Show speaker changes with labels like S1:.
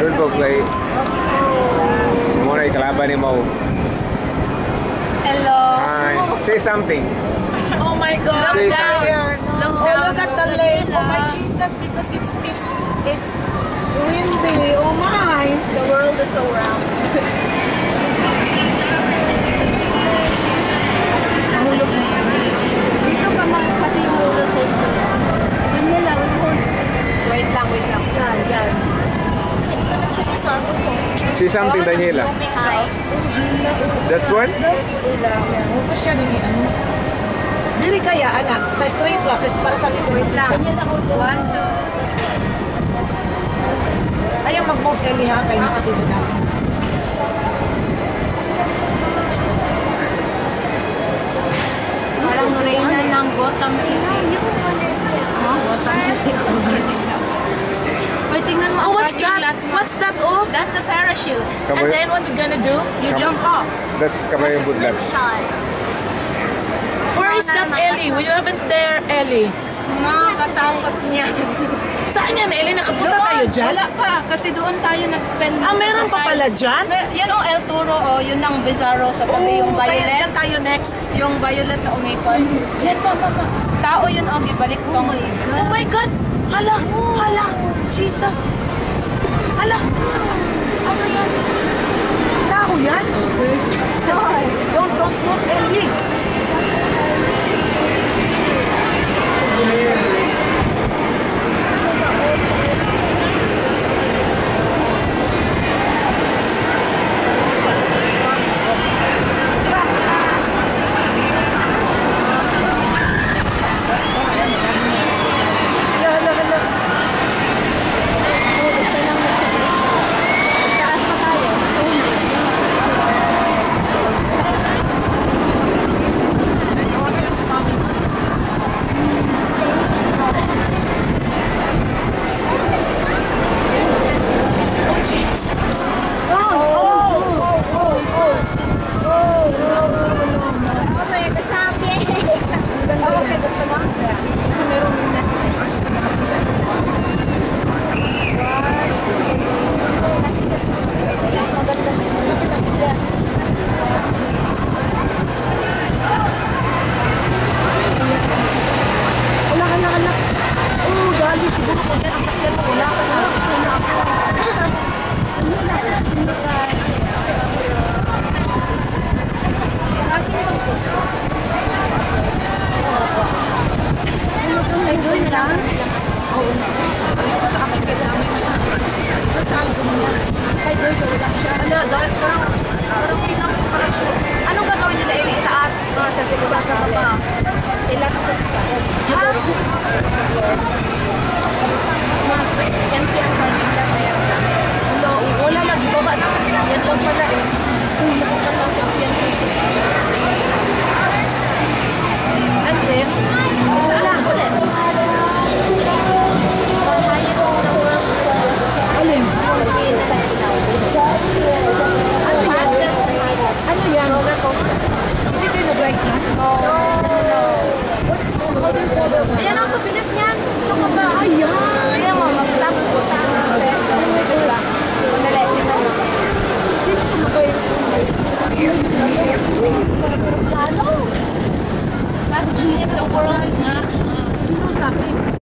S1: Doon po kay muna ikalaban ni Mo.
S2: Hello.
S1: Hi. Say something.
S3: Oh my God!
S2: Look
S3: It's
S2: down.
S3: here.
S2: Look
S3: Oh,
S2: down.
S3: look at the lake! Oh my Jesus! Because it's windy. Oh my!
S2: The world is so round. Dito pa kasi yung roller coaster. Hindi lang. Wait lang. Yan.
S1: Say something, Daniela.
S2: Moving high.
S1: That's what?
S3: Huwag pa siya din ano. Dili kaya, anak. Sa straight walk. Kasi para sa likod.
S2: Wait lang. 1, 2.
S3: Ayaw mag-move Ellie ha. Kaya nasa tito natin.
S2: Parang reyna ng Gotham City. Gotham City. Wait, tingnan mo
S3: Oh,
S2: ang
S3: what's
S2: parking
S3: that?
S2: lot mo.
S3: What's that? Oh?
S2: That's the parachute.
S3: And then what you gonna do?
S2: You jump off.
S1: That's Kabayang Budlat.
S3: Where is that Ellie? We haven't there, Ellie.
S2: Nakakatakot niya.
S3: Saan yan, Ellie? Nakapunta tayo dyan?
S2: Wala pa. Kasi doon tayo nag-spend.
S3: Ah, meron pa pala dyan?
S2: Yan o, El Toro o. Yun ang Bizarro sa tabi. Yung
S3: Kaya
S2: violet.
S3: dyan tayo next.
S2: Yung violet na umikot.
S3: Yan, mama.
S2: Tao yun o, gibalik tong.
S3: Oh my God! Hala! Jesus! Hala!